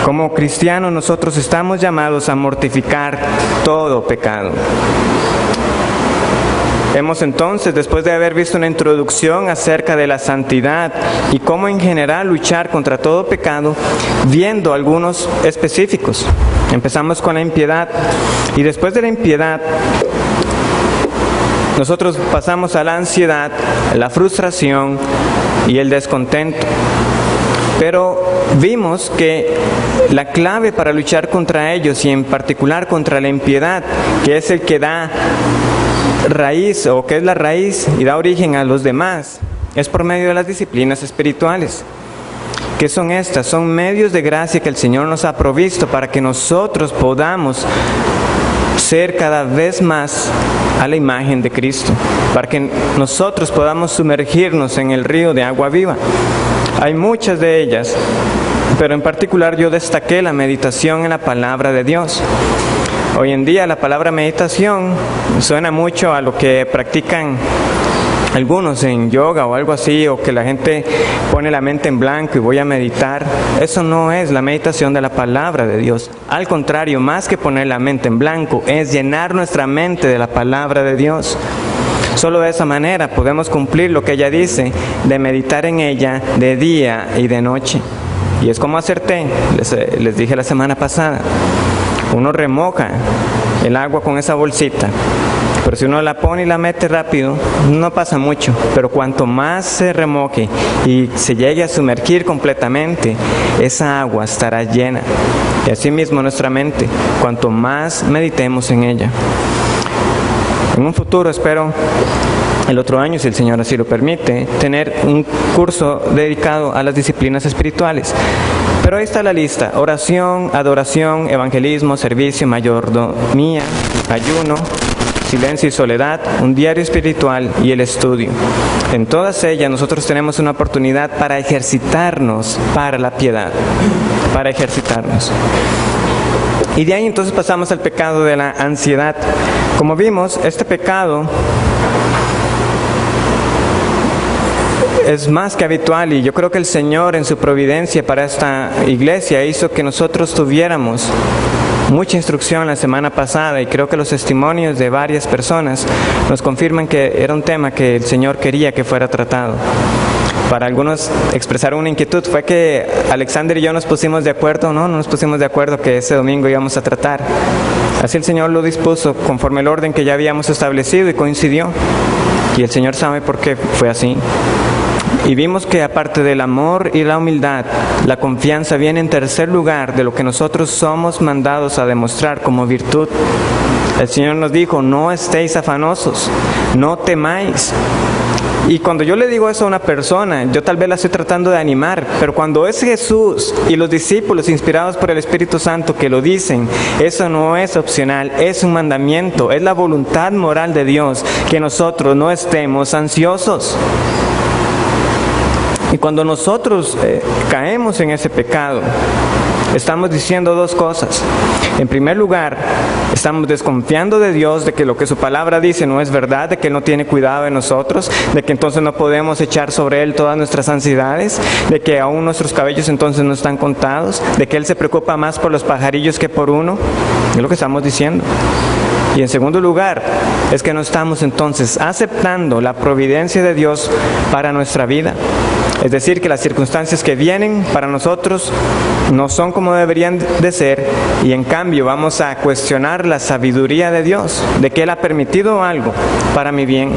Como cristianos nosotros estamos llamados a mortificar todo pecado. Hemos entonces, después de haber visto una introducción acerca de la santidad y cómo en general luchar contra todo pecado, viendo algunos específicos. Empezamos con la impiedad y después de la impiedad nosotros pasamos a la ansiedad, la frustración y el descontento. Pero vimos que la clave para luchar contra ellos y en particular contra la impiedad, que es el que da raíz o que es la raíz y da origen a los demás, es por medio de las disciplinas espirituales. ¿Qué son estas? Son medios de gracia que el Señor nos ha provisto para que nosotros podamos ser cada vez más a la imagen de Cristo, para que nosotros podamos sumergirnos en el río de agua viva. Hay muchas de ellas, pero en particular yo destaqué la meditación en la palabra de Dios. Hoy en día la palabra meditación suena mucho a lo que practican algunos en yoga o algo así, o que la gente pone la mente en blanco y voy a meditar. Eso no es la meditación de la palabra de Dios. Al contrario, más que poner la mente en blanco, es llenar nuestra mente de la palabra de Dios. Solo de esa manera podemos cumplir lo que ella dice, de meditar en ella de día y de noche. Y es como hacer té, les dije la semana pasada. Uno remoja el agua con esa bolsita, pero si uno la pone y la mete rápido, no pasa mucho. Pero cuanto más se remoje y se llegue a sumergir completamente, esa agua estará llena. Y así mismo nuestra mente, cuanto más meditemos en ella. En un futuro espero, el otro año, si el Señor así lo permite, tener un curso dedicado a las disciplinas espirituales. Pero ahí está la lista: oración, adoración, evangelismo, servicio, mayordomía, ayuno, silencio y soledad, un diario espiritual y el estudio. En todas ellas nosotros tenemos una oportunidad para ejercitarnos para la piedad, para ejercitarnos. Y de ahí entonces pasamos al pecado de la ansiedad. Como vimos, este pecado es más que habitual y yo creo que el Señor en su providencia para esta iglesia hizo que nosotros tuviéramos mucha instrucción la semana pasada, y creo que los testimonios de varias personas nos confirman que era un tema que el Señor quería que fuera tratado. Para algunos expresaron una inquietud, fue que Alexander y yo nos pusimos de acuerdo, no nos pusimos de acuerdo que ese domingo íbamos a tratar. Así el Señor lo dispuso conforme el orden que ya habíamos establecido y coincidió. Y el Señor sabe por qué fue así. Y vimos que aparte del amor y la humildad, la confianza viene en tercer lugar de lo que nosotros somos mandados a demostrar como virtud. El Señor nos dijo: no estéis afanosos, no temáis. Y cuando yo le digo eso a una persona, yo tal vez la estoy tratando de animar, pero cuando es Jesús y los discípulos inspirados por el Espíritu Santo que lo dicen, eso no es opcional, es un mandamiento, es la voluntad moral de Dios que nosotros no estemos ansiosos. Y cuando nosotros caemos en ese pecado, estamos diciendo dos cosas. En primer lugar, estamos desconfiando de Dios, de que lo que su palabra dice no es verdad, de que Él no tiene cuidado de nosotros, de que entonces no podemos echar sobre Él todas nuestras ansiedades, de que aún nuestros cabellos entonces no están contados, de que Él se preocupa más por los pajarillos que por uno. Es lo que estamos diciendo. Y en segundo lugar, es que no estamos entonces aceptando la providencia de Dios para nuestra vida. Es decir, que las circunstancias que vienen para nosotros no son como deberían de ser, y en cambio vamos a cuestionar la sabiduría de Dios, de que Él ha permitido algo para mi bien.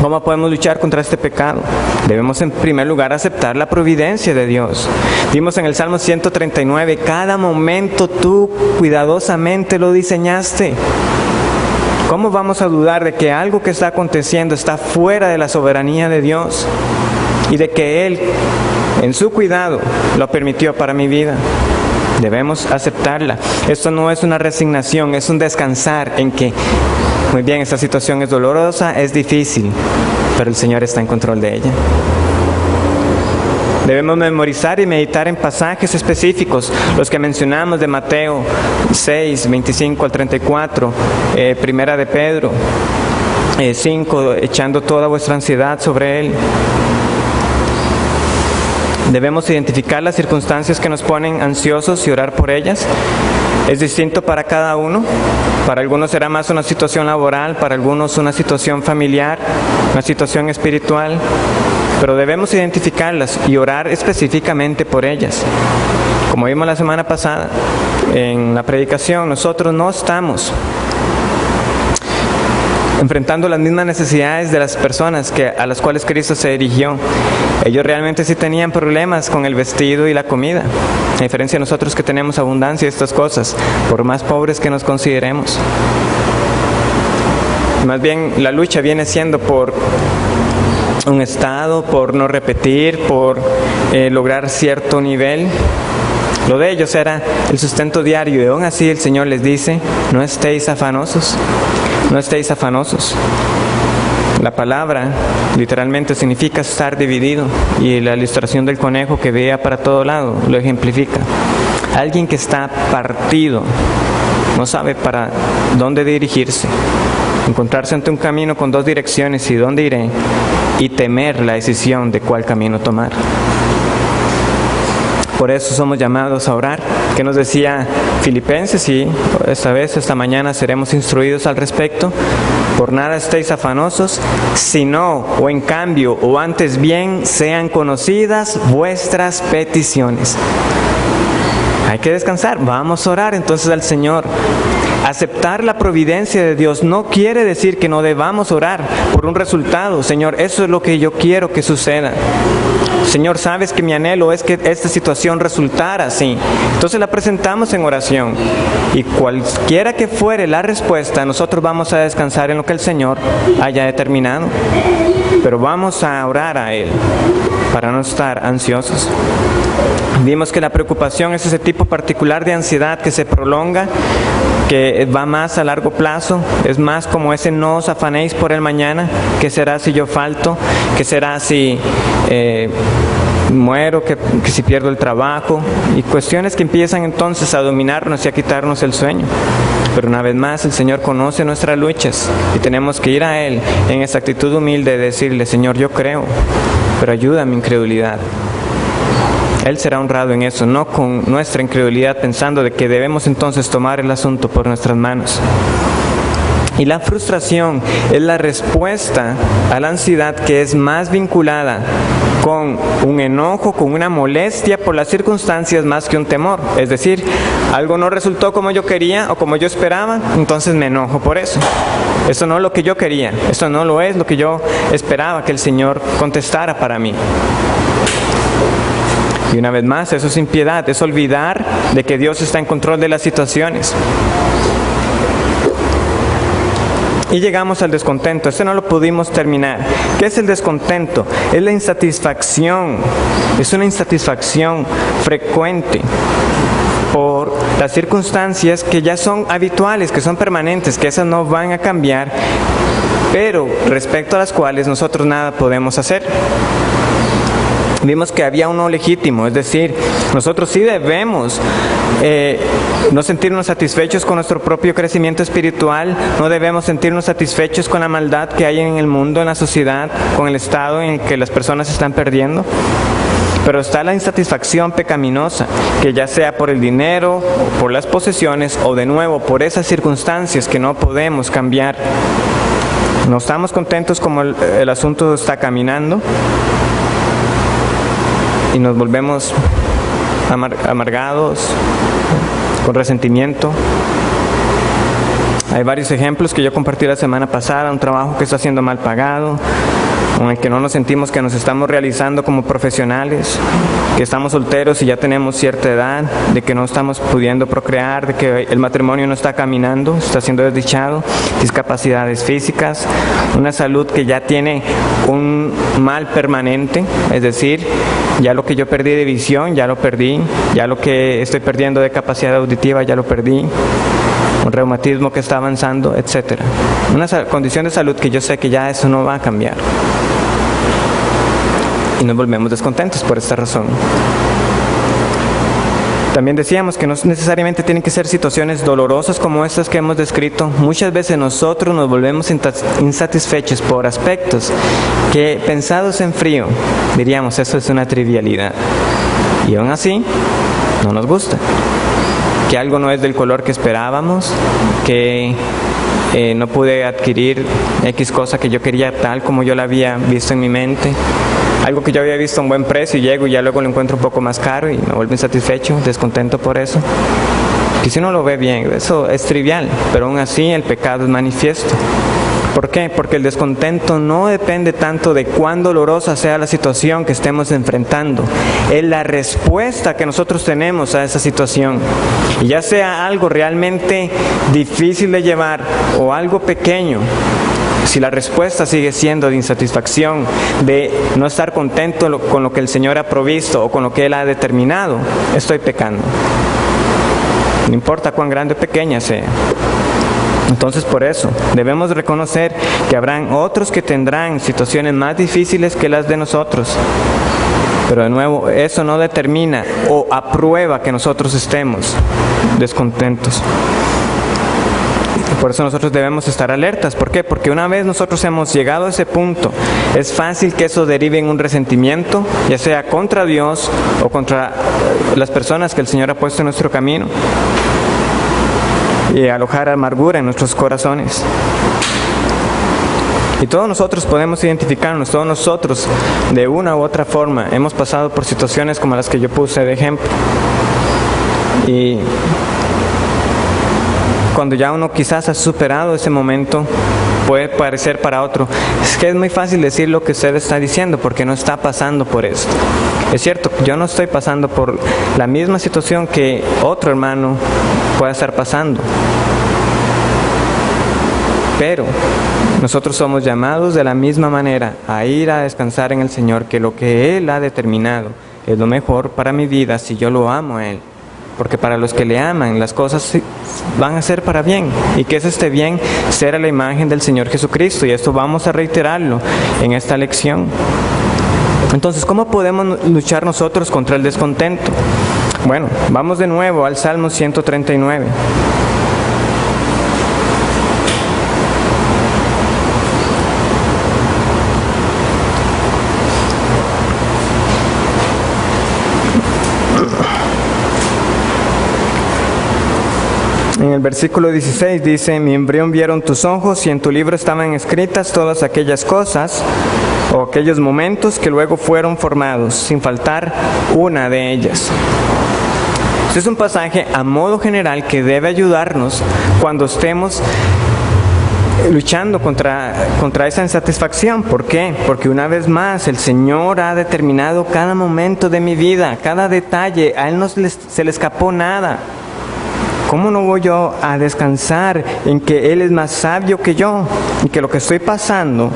¿Cómo podemos luchar contra este pecado? Debemos en primer lugar aceptar la providencia de Dios. Vimos en el Salmo 139, cada momento tú cuidadosamente lo diseñaste. ¿Cómo vamos a dudar de que algo que está aconteciendo está fuera de la soberanía de Dios y de que Él, en su cuidado, lo permitió para mi vida? Debemos aceptarla. Esto no es una resignación, es un descansar en que, muy bien, esta situación es dolorosa, es difícil, pero el Señor está en control de ella. Debemos memorizar y meditar en pasajes específicos, los que mencionamos de Mateo 6, 25 al 34, Primera de Pedro 5, echando toda vuestra ansiedad sobre Él. Debemos identificar las circunstancias que nos ponen ansiosos y orar por ellas. Es distinto para cada uno. Para algunos será más una situación laboral, para algunos una situación familiar, una situación espiritual. Pero debemos identificarlas y orar específicamente por ellas. Como vimos la semana pasada en la predicación, nosotros no estamos enfrentando las mismas necesidades de las personas a las cuales Cristo se dirigió. Ellos realmente sí tenían problemas con el vestido y la comida, a diferencia de nosotros que tenemos abundancia de estas cosas, por más pobres que nos consideremos. Más bien la lucha viene siendo por un estado, por no repetir, por lograr cierto nivel. Lo de ellos era el sustento diario, y aún así el Señor les dice: no estéis afanosos, no estéis afanosos. La palabra literalmente significa estar dividido, y la ilustración del conejo que veía para todo lado lo ejemplifica. Alguien que está partido, no sabe para dónde dirigirse, encontrarse ante un camino con dos direcciones y dónde iré, y temer la decisión de cuál camino tomar. Por eso somos llamados a orar. ¿Qué nos decía Filipenses? Y esta mañana seremos instruidos al respecto. Por nada estéis afanosos, sino, o en cambio, o antes bien, sean conocidas vuestras peticiones. Hay que descansar, vamos a orar entonces al Señor. Aceptar la providencia de Dios no quiere decir que no debamos orar por un resultado. Señor, eso es lo que yo quiero que suceda. Señor, sabes que mi anhelo es que esta situación resultara así. Entonces la presentamos en oración. Y cualquiera que fuere la respuesta, nosotros vamos a descansar en lo que el Señor haya determinado. Pero vamos a orar a Él para no estar ansiosos. Vimos que la preocupación es ese tipo particular de ansiedad que se prolonga, que va más a largo plazo, es más como ese no os afanéis por el mañana. ¿Qué será si yo falto? ¿Qué será si muero? ¿Que si pierdo el trabajo? Y cuestiones que empiezan entonces a dominarnos y a quitarnos el sueño. Pero una vez más el Señor conoce nuestras luchas y tenemos que ir a Él en esa actitud humilde de decirle: Señor, yo creo, pero ayuda a mi incredulidad. Él será honrado en eso, no con nuestra incredulidad, pensando de que debemos entonces tomar el asunto por nuestras manos. Y la frustración es la respuesta a la ansiedad que es más vinculada con un enojo, con una molestia por las circunstancias más que un temor. Es decir, algo no resultó como yo quería o como yo esperaba, entonces me enojo por eso. Eso no es lo que yo quería, eso no lo es lo que yo esperaba que el Señor contestara para mí. Y una vez más, eso es impiedad, es olvidar de que Dios está en control de las situaciones. Y llegamos al descontento. Este no lo pudimos terminar. ¿Qué es el descontento? Es la insatisfacción. Es una insatisfacción frecuente por las circunstancias que ya son habituales, que son permanentes, que esas no van a cambiar, pero respecto a las cuales nosotros nada podemos hacer. Vimos que había uno legítimo, es decir, nosotros sí debemos no sentirnos satisfechos con nuestro propio crecimiento espiritual, no debemos sentirnos satisfechos con la maldad que hay en el mundo, en la sociedad, con el estado en el que las personas se están perdiendo. Pero está la insatisfacción pecaminosa, que ya sea por el dinero, por las posesiones o de nuevo por esas circunstancias que no podemos cambiar. No estamos contentos como el asunto está caminando. Y nos volvemos amargados, con resentimiento. Hay varios ejemplos que yo compartí la semana pasada: un trabajo que está siendo mal pagado, en el que no nos sentimos que nos estamos realizando como profesionales, que estamos solteros y ya tenemos cierta edad, de que no estamos pudiendo procrear, de que el matrimonio no está caminando, está siendo desdichado, discapacidades físicas, una salud que ya tiene un mal permanente, es decir, ya lo que yo perdí de visión, ya lo perdí, ya lo que estoy perdiendo de capacidad auditiva, ya lo perdí, un reumatismo que está avanzando, etc. Una condición de salud que yo sé que ya eso no va a cambiar. Y nos volvemos descontentos por esta razón. También decíamos que no necesariamente tienen que ser situaciones dolorosas como estas que hemos descrito. Muchas veces nosotros nos volvemos insatisfechos por aspectos que, pensados en frío, diríamos, eso es una trivialidad. Y aún así, no nos gusta. Que algo no es del color que esperábamos, que no pude adquirir X cosa que yo quería tal como yo la había visto en mi mente. Algo que yo había visto a un buen precio y llego y ya luego lo encuentro un poco más caro y me vuelvo insatisfecho, descontento por eso. Que si uno lo ve bien, eso es trivial, pero aún así el pecado es manifiesto. ¿Por qué? Porque el descontento no depende tanto de cuán dolorosa sea la situación que estemos enfrentando. Es la respuesta que nosotros tenemos a esa situación. Y ya sea algo realmente difícil de llevar o algo pequeño, si la respuesta sigue siendo de insatisfacción, de no estar contento con lo que el Señor ha provisto o con lo que Él ha determinado, estoy pecando. No importa cuán grande o pequeña sea. Entonces, por eso, debemos reconocer que habrán otros que tendrán situaciones más difíciles que las de nosotros. Pero de nuevo, eso no determina o aprueba que nosotros estemos descontentos. Por eso nosotros debemos estar alertas. ¿Por qué? Porque una vez nosotros hemos llegado a ese punto, es fácil que eso derive en un resentimiento, ya sea contra Dios o contra las personas que el Señor ha puesto en nuestro camino, y alojar amargura en nuestros corazones. Y todos nosotros podemos identificarnos, todos nosotros de una u otra forma hemos pasado por situaciones como las que yo puse de ejemplo. Y cuando ya uno quizás ha superado ese momento, puede parecer para otro, es que es muy fácil decir lo que usted está diciendo porque no está pasando por esto. Es cierto, yo no estoy pasando por la misma situación que otro hermano pueda estar pasando. Pero nosotros somos llamados de la misma manera a ir a descansar en el Señor, que lo que Él ha determinado es lo mejor para mi vida si yo lo amo a Él. Porque para los que le aman, las cosas van a ser para bien. Y que es este bien ser a la imagen del Señor Jesucristo. Y esto vamos a reiterarlo en esta lección. Entonces, ¿cómo podemos luchar nosotros contra el descontento? Bueno, vamos de nuevo al Salmo 139. En el versículo 16 dice: mi embrión vieron tus ojos y en tu libro estaban escritas todas aquellas cosas o aquellos momentos que luego fueron formados, sin faltar una de ellas. Este es un pasaje a modo general que debe ayudarnos cuando estemos luchando contra esa insatisfacción. ¿Por qué? Porque una vez más el Señor ha determinado cada momento de mi vida, cada detalle. A Él no se le escapó nada. ¿Cómo no voy yo a descansar en que Él es más sabio que yo y que lo que estoy pasando,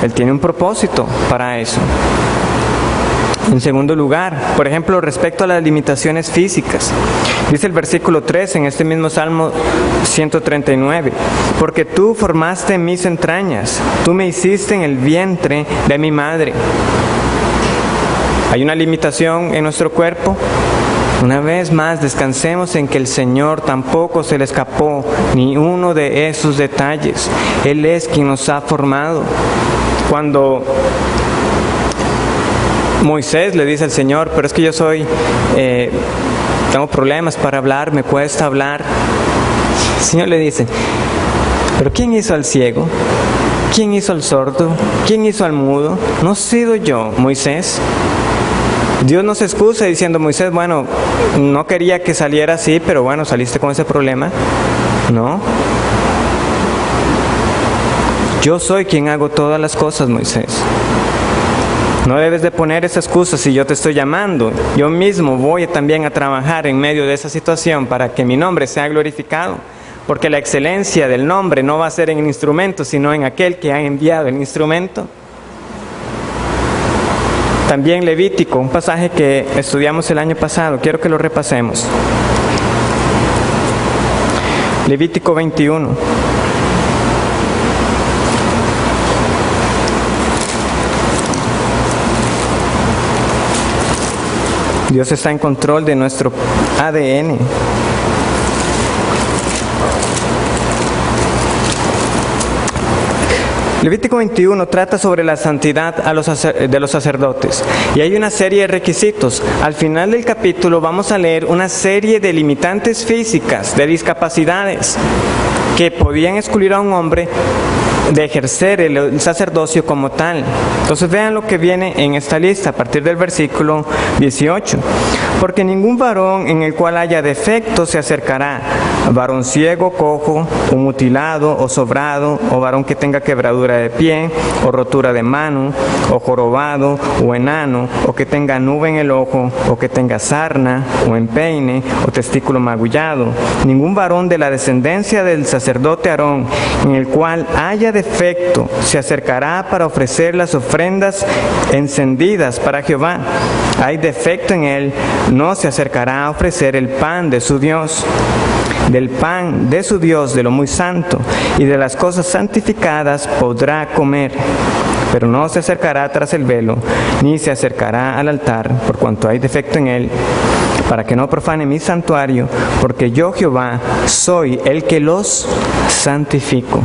Él tiene un propósito para eso? En segundo lugar, por ejemplo, respecto a las limitaciones físicas, dice el versículo 3 en este mismo Salmo 139, porque tú formaste mis entrañas, tú me hiciste en el vientre de mi madre. ¿Hay una limitación en nuestro cuerpo? Una vez más, descansemos en que el Señor tampoco se le escapó ni uno de esos detalles. Él es quien nos ha formado. Cuando Moisés le dice al Señor: pero es que yo tengo problemas para hablar, me cuesta hablar. El Señor le dice: ¿pero quién hizo al ciego? ¿Quién hizo al sordo? ¿Quién hizo al mudo? ¿No he sido yo, Moisés? Dios no se excusa diciendo: Moisés, bueno, no quería que saliera así, pero bueno, saliste con ese problema. No. Yo soy quien hago todas las cosas, Moisés. No debes de poner esa excusa si yo te estoy llamando. Yo mismo voy también a trabajar en medio de esa situación para que mi nombre sea glorificado. Porque la excelencia del nombre no va a ser en el instrumento, sino en aquel que ha enviado el instrumento. También Levítico, un pasaje que estudiamos el año pasado, quiero que lo repasemos. Levítico 21. Dios está en control de nuestro ADN. Levítico 21 trata sobre la santidad de los sacerdotes y hay una serie de requisitos. Al final del capítulo vamos a leer una serie de limitantes físicas, de discapacidades que podían excluir a un hombre de ejercer el sacerdocio como tal. Entonces vean lo que viene en esta lista a partir del versículo 18. Porque ningún varón en el cual haya defecto se acercará, varón ciego, cojo, o mutilado, o sobrado, o varón que tenga quebradura de pie, o rotura de mano, o jorobado, o enano, o que tenga nube en el ojo, o que tenga sarna, o empeine, o testículo magullado. Ningún varón de la descendencia del sacerdote Aarón en el cual haya defecto se acercará para ofrecer las ofrendas encendidas para Jehová. Hay defecto en él, no se acercará a ofrecer el pan de su Dios. Del pan de su Dios, de lo muy santo, y de las cosas santificadas podrá comer, pero no se acercará tras el velo, ni se acercará al altar, por cuanto hay defecto en él, para que no profane mi santuario, porque yo Jehová soy el que los santifico.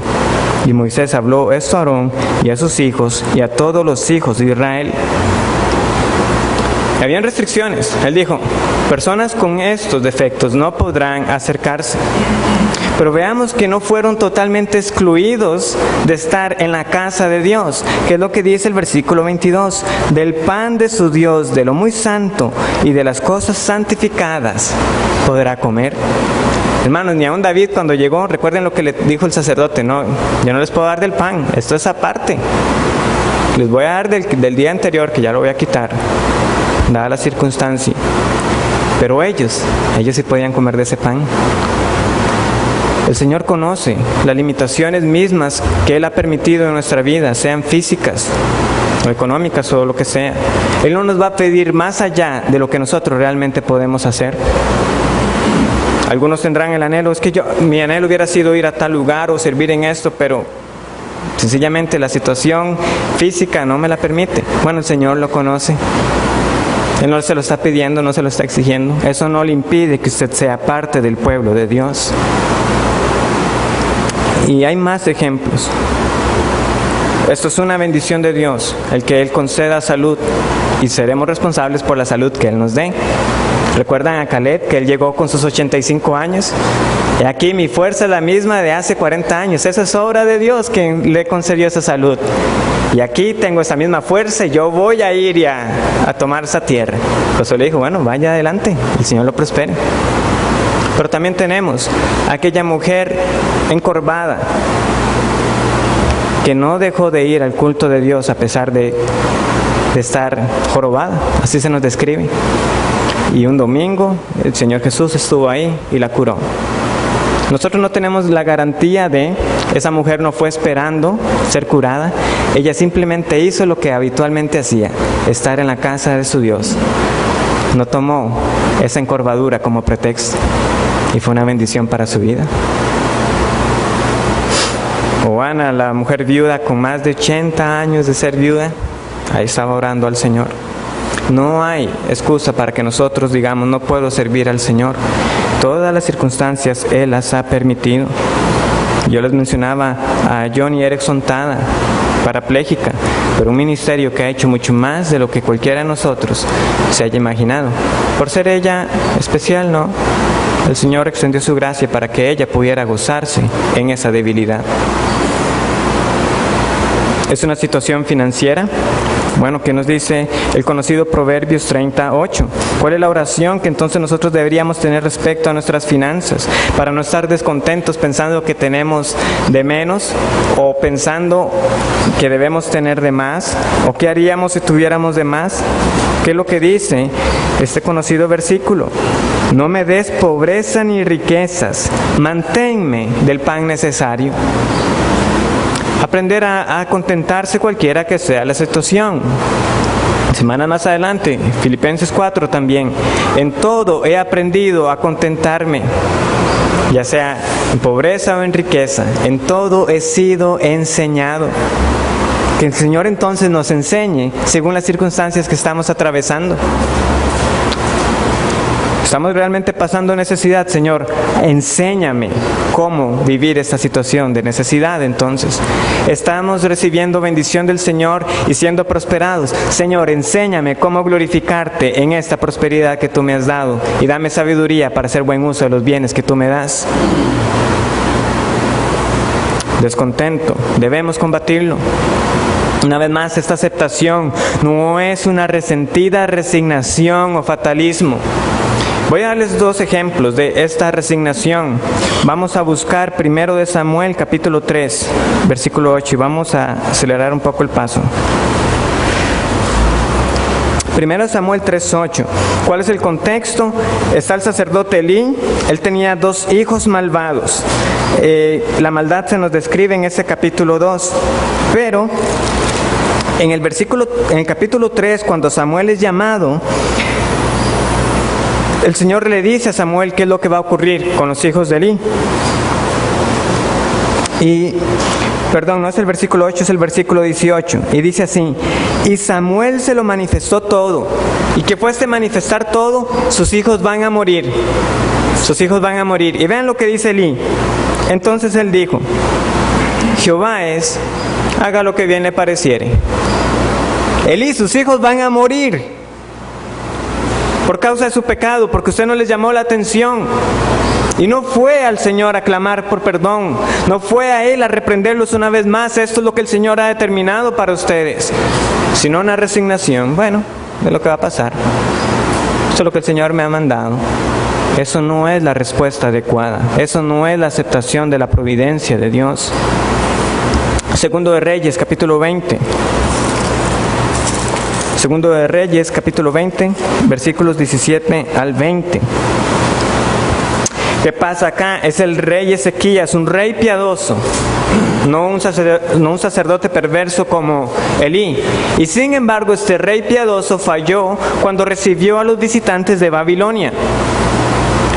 Y Moisés habló esto a Aarón y a sus hijos y a todos los hijos de Israel. Habían restricciones. Él dijo, personas con estos defectos no podrán acercarse. Pero veamos que no fueron totalmente excluidos de estar en la casa de Dios, que es lo que dice el versículo 22. Del pan de su Dios, de lo muy santo y de las cosas santificadas podrá comer. Hermanos, ni aun David cuando llegó, recuerden lo que le dijo el sacerdote, no, yo no les puedo dar del pan, esto es aparte. Les voy a dar del día anterior, que ya lo voy a quitar, dada la circunstancia. Pero ellos sí podían comer de ese pan. El Señor conoce las limitaciones mismas que Él ha permitido en nuestra vida, sean físicas o económicas o lo que sea. Él no nos va a pedir más allá de lo que nosotros realmente podemos hacer. Algunos tendrán el anhelo, es que mi anhelo hubiera sido ir a tal lugar o servir en esto, pero sencillamente la situación física no me la permite. Bueno, el Señor lo conoce. Él no se lo está pidiendo, no se lo está exigiendo. Eso no le impide que usted sea parte del pueblo de Dios. Y hay más ejemplos. Esto es una bendición de Dios, el que Él conceda salud, y seremos responsables por la salud que Él nos dé. ¿Recuerdan a Caleb, que él llegó con sus 85 años? Y aquí mi fuerza es la misma de hace 40 años. Esa es obra de Dios que le concedió esa salud. Y aquí tengo esa misma fuerza y yo voy a ir a tomar esa tierra. Josué le dijo, bueno, vaya adelante, el Señor lo prospere. Pero también tenemos a aquella mujer encorvada que no dejó de ir al culto de Dios a pesar de estar jorobada. Así se nos describe. Y un domingo el Señor Jesús estuvo ahí y la curó. Nosotros no tenemos la garantía de esa mujer no fue esperando ser curada. Ella simplemente hizo lo que habitualmente hacía, estar en la casa de su Dios. No tomó esa encorvadura como pretexto y fue una bendición para su vida. O Ana, la mujer viuda con más de 80 años de ser viuda, ahí estaba orando al Señor. No hay excusa para que nosotros digamos, no puedo servir al Señor. Todas las circunstancias Él las ha permitido. Yo les mencionaba a Johnny Erickson Tada, parapléjica, pero un ministerio que ha hecho mucho más de lo que cualquiera de nosotros se haya imaginado. Por ser ella especial, ¿no? El Señor extendió su gracia para que ella pudiera gozarse en esa debilidad. ¿Es una situación financiera? Bueno, ¿qué nos dice el conocido Proverbios 38? ¿Cuál es la oración que entonces nosotros deberíamos tener respecto a nuestras finanzas? Para no estar descontentos pensando que tenemos de menos o pensando que debemos tener de más. ¿O qué haríamos si tuviéramos de más? ¿Qué es lo que dice este conocido versículo? No me des pobreza ni riquezas, manténme del pan necesario. Aprender a contentarse cualquiera que sea la situación. Semanas más adelante, Filipenses 4 también. En todo he aprendido a contentarme, ya sea en pobreza o en riqueza. En todo he sido enseñado. Que el Señor entonces nos enseñe según las circunstancias que estamos atravesando. ¿Estamos realmente pasando necesidad? Señor, enséñame cómo vivir esta situación de necesidad. Entonces, estamos recibiendo bendición del Señor y siendo prosperados. Señor, enséñame cómo glorificarte en esta prosperidad que tú me has dado y dame sabiduría para hacer buen uso de los bienes que tú me das. Descontento, debemos combatirlo. Una vez más, esta aceptación no es una resentida resignación o fatalismo. Voy a darles dos ejemplos de esta resignación. Vamos a buscar primero de Samuel, capítulo 3, versículo 8, y vamos a acelerar un poco el paso. Primero de Samuel 3:8. ¿Cuál es el contexto? Está el sacerdote Elí. Él tenía 2 hijos malvados. La maldad se nos describe en ese capítulo 2. Pero en el capítulo 3, cuando Samuel es llamado, el Señor le dice a Samuel qué es lo que va a ocurrir con los hijos de Elí. Perdón, no es el versículo 8, es el versículo 18. Y dice así: y Samuel se lo manifestó todo. ¿Y qué fue este manifestar todo? Sus hijos van a morir. Sus hijos van a morir. Y vean lo que dice Elí. Entonces él dijo: Jehová es, haga lo que bien le pareciere. Elí, sus hijos van a morir por causa de su pecado, porque usted no les llamó la atención. Y no fue al Señor a clamar por perdón, no fue a Él a reprenderlos una vez más. Esto es lo que el Señor ha determinado para ustedes, sino una resignación. Bueno, de lo que va a pasar, esto es lo que el Señor me ha mandado. Eso no es la respuesta adecuada, eso no es la aceptación de la providencia de Dios. Segundo de Reyes, capítulo 20. Segundo de Reyes, capítulo 20, versículos 17 al 20. ¿Qué pasa acá? Es el rey Ezequías, un rey piadoso, no un sacerdote perverso como Elí. Y sin embargo, este rey piadoso falló cuando recibió a los visitantes de Babilonia.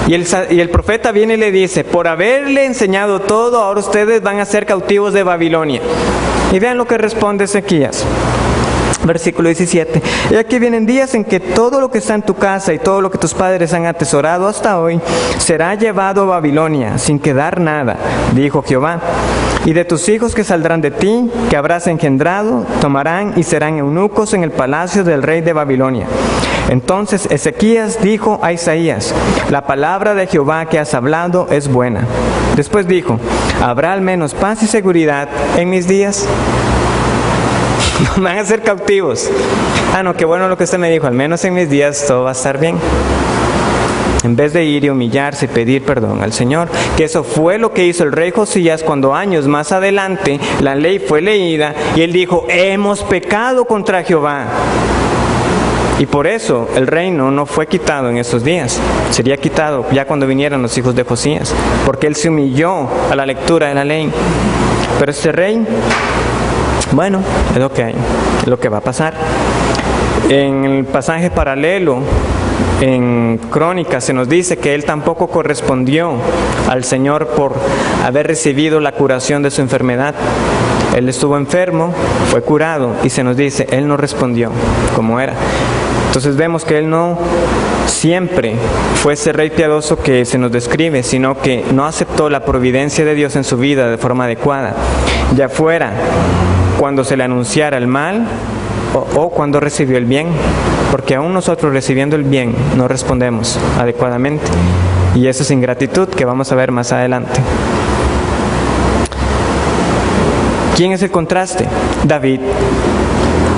Y el profeta viene y le dice: por haberle enseñado todo, ahora ustedes van a ser cautivos de Babilonia. Y vean lo que responde Ezequías. Versículo 17. Y aquí vienen días en que todo lo que está en tu casa y todo lo que tus padres han atesorado hasta hoy será llevado a Babilonia sin quedar nada, dijo Jehová. Y de tus hijos que saldrán de ti, que habrás engendrado, tomarán y serán eunucos en el palacio del rey de Babilonia. Entonces Ezequías dijo a Isaías: la palabra de Jehová que has hablado es buena. Después dijo: ¿habrá al menos paz y seguridad en mis días? Van a ser cautivos. No, qué bueno lo que usted me dijo. Al menos en mis días todo va a estar bien. En vez de ir y humillarse y pedir perdón al Señor, que eso fue lo que hizo el rey Josías cuando años más adelante la ley fue leída y él dijo: hemos pecado contra Jehová. Y por eso el reino no fue quitado en esos días. Sería quitado ya cuando vinieran los hijos de Josías, porque él se humilló a la lectura de la ley. Pero este rey, bueno, es lo que hay, es lo que va a pasar. En el pasaje paralelo, en Crónicas, se nos dice que él tampoco correspondió al Señor por haber recibido la curación de su enfermedad. Él estuvo enfermo, fue curado, y se nos dice, él no respondió como era. Entonces vemos que él no siempre fue ese rey piadoso que se nos describe, sino que no aceptó la providencia de Dios en su vida de forma adecuada, ya fuera cuando se le anunciara el mal o cuando recibió el bien, porque aún nosotros recibiendo el bien no respondemos adecuadamente, y eso es ingratitud que vamos a ver más adelante. ¿Quién es el contraste? David.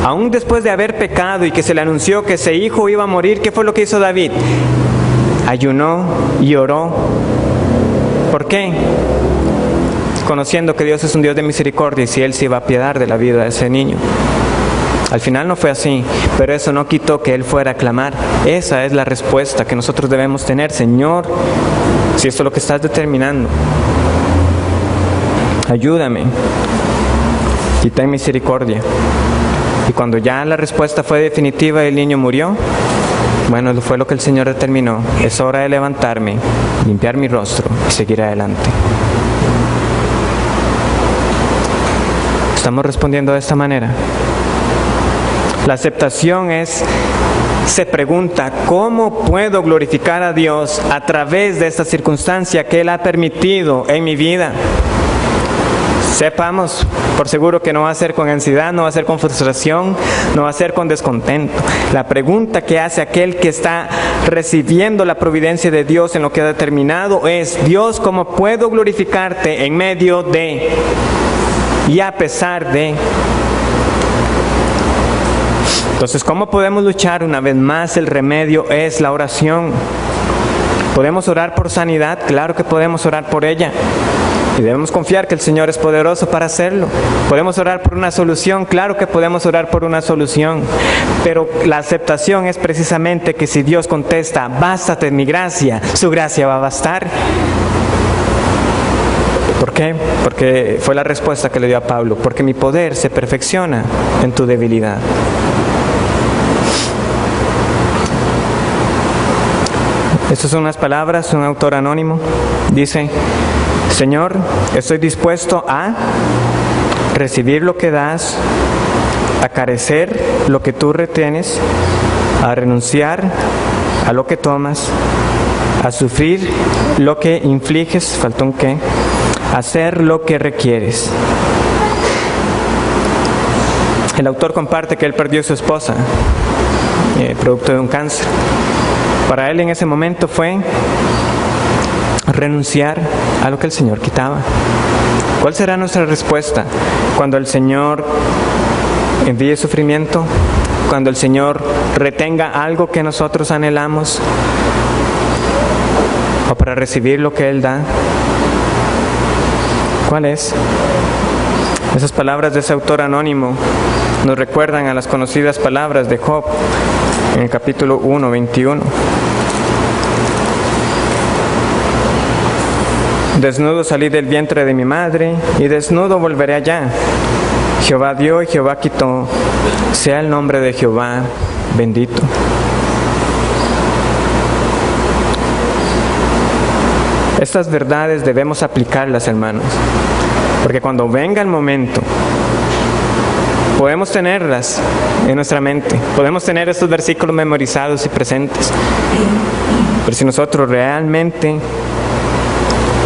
Aún después de haber pecado y que se le anunció que ese hijo iba a morir, ¿qué fue lo que hizo David? Ayunó y oró. ¿Por qué? Conociendo que Dios es un Dios de misericordia y si Él se iba a apiadar de la vida de ese niño. Al final no fue así, pero eso no quitó que Él fuera a clamar. Esa es la respuesta que nosotros debemos tener. Señor, si esto es lo que estás determinando, ayúdame y ten misericordia. Y cuando ya la respuesta fue definitiva y el niño murió, bueno, fue lo que el Señor determinó. Es hora de levantarme, limpiar mi rostro y seguir adelante. ¿Estamos respondiendo de esta manera? La aceptación es se pregunta, ¿cómo puedo glorificar a Dios a través de esta circunstancia que Él ha permitido en mi vida? Sepamos por seguro que no va a ser con ansiedad, no va a ser con frustración, no va a ser con descontento. La pregunta que hace aquel que está recibiendo la providencia de Dios en lo que ha determinado es: Dios, ¿cómo puedo glorificarte en medio de y a pesar de? Entonces, ¿cómo podemos luchar? Una vez más, el remedio es la oración. ¿Podemos orar por sanidad? Claro que podemos orar por ella. Y debemos confiar que el Señor es poderoso para hacerlo. ¿Podemos orar por una solución? Claro que podemos orar por una solución. Pero la aceptación es precisamente que si Dios contesta, bástate mi gracia, su gracia va a bastar. ¿Por qué? Porque fue la respuesta que le dio a Pablo. Porque mi poder se perfecciona en tu debilidad. Estas son unas palabras, un autor anónimo dice: Señor, estoy dispuesto a recibir lo que das, a carecer lo que tú retienes, a renunciar a lo que tomas, a sufrir lo que infliges, faltó un qué, a hacer lo que requieres. El autor comparte que él perdió a su esposa, producto de un cáncer. Para él en ese momento fue renunciar a lo que el Señor quitaba. ¿Cuál será nuestra respuesta cuando el Señor envíe sufrimiento? Cuando el Señor retenga algo que nosotros anhelamos, o para recibir lo que Él da. ¿Cuál es? Esas palabras de ese autor anónimo nos recuerdan a las conocidas palabras de Job en el capítulo 1, 21. Desnudo salí del vientre de mi madre, y desnudo volveré allá. Jehová dio y Jehová quitó. Sea el nombre de Jehová bendito. Estas verdades debemos aplicarlas, hermanos, porque cuando venga el momento, podemos tenerlas en nuestra mente, podemos tener estos versículos memorizados y presentes, pero si nosotros realmente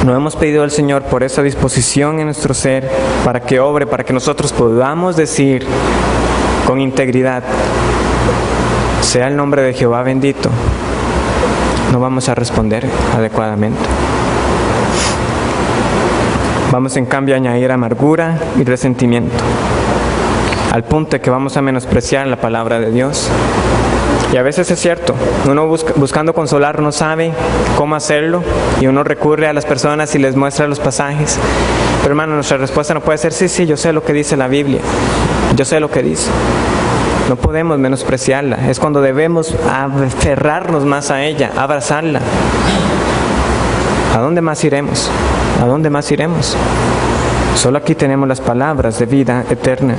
no hemos pedido al Señor por esa disposición en nuestro ser, para que obre, para que nosotros podamos decir con integridad, sea el nombre de Jehová bendito, no vamos a responder adecuadamente. Vamos en cambio a añadir amargura y resentimiento, al punto de que vamos a menospreciar la palabra de Dios. Y a veces es cierto, uno buscando consolar no sabe cómo hacerlo, y uno recurre a las personas y les muestra los pasajes. Pero hermano, nuestra respuesta no puede ser: sí, yo sé lo que dice la Biblia, yo sé lo que dice. No podemos menospreciarla, es cuando debemos aferrarnos más a ella, abrazarla. ¿A dónde más iremos? ¿A dónde más iremos? Solo aquí tenemos las palabras de vida eterna.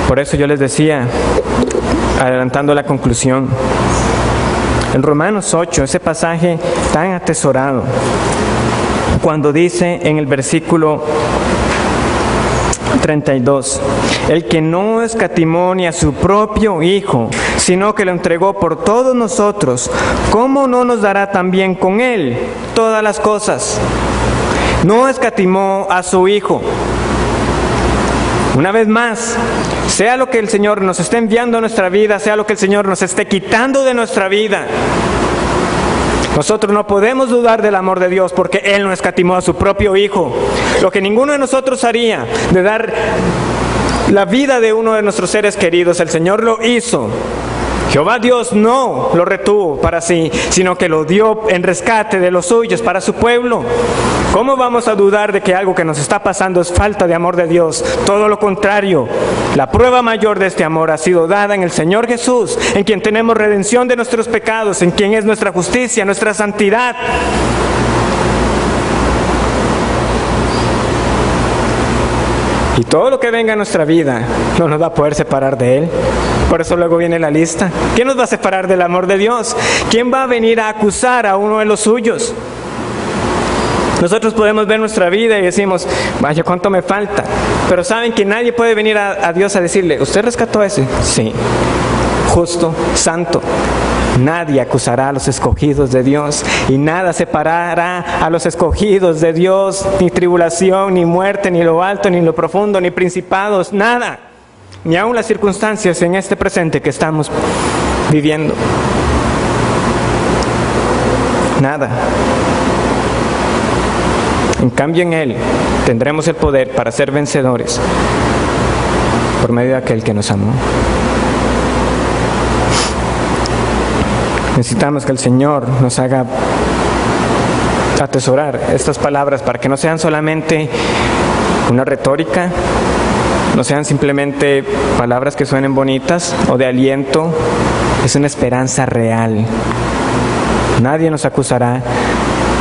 Por eso yo les decía, adelantando la conclusión, en Romanos 8, ese pasaje tan atesorado, cuando dice en el versículo 32, el que no escatimó ni a su propio Hijo, sino que lo entregó por todos nosotros, ¿cómo no nos dará también con Él todas las cosas? No escatimó a su Hijo. Una vez más, sea lo que el Señor nos esté enviando a nuestra vida, sea lo que el Señor nos esté quitando de nuestra vida, nosotros no podemos dudar del amor de Dios, porque Él no escatimó a su propio Hijo. Lo que ninguno de nosotros haría, de dar la vida de uno de nuestros seres queridos, el Señor lo hizo. Jehová Dios no lo retuvo para sí, sino que lo dio en rescate de los suyos para su pueblo. ¿Cómo vamos a dudar de que algo que nos está pasando es falta de amor de Dios? Todo lo contrario, la prueba mayor de este amor ha sido dada en el Señor Jesús, en quien tenemos redención de nuestros pecados, en quien es nuestra justicia, nuestra santidad. Y todo lo que venga a nuestra vida no nos va a poder separar de Él. Por eso luego viene la lista. ¿Quién nos va a separar del amor de Dios? ¿Quién va a venir a acusar a uno de los suyos? Nosotros podemos ver nuestra vida y decimos, vaya, ¿cuánto me falta? Pero saben que nadie puede venir a Dios a decirle, ¿usted rescató a ese? Sí. Justo, santo. Nadie acusará a los escogidos de Dios y nada separará a los escogidos de Dios, ni tribulación, ni muerte, ni lo alto, ni lo profundo, ni principados, nada. Ni aun las circunstancias en este presente que estamos viviendo. Nada. En cambio, en Él tendremos el poder para ser vencedores por medio de aquel que nos amó. Necesitamos que el Señor nos haga atesorar estas palabras para que no sean solamente una retórica, no sean simplemente palabras que suenen bonitas o de aliento. Es una esperanza real. Nadie nos acusará,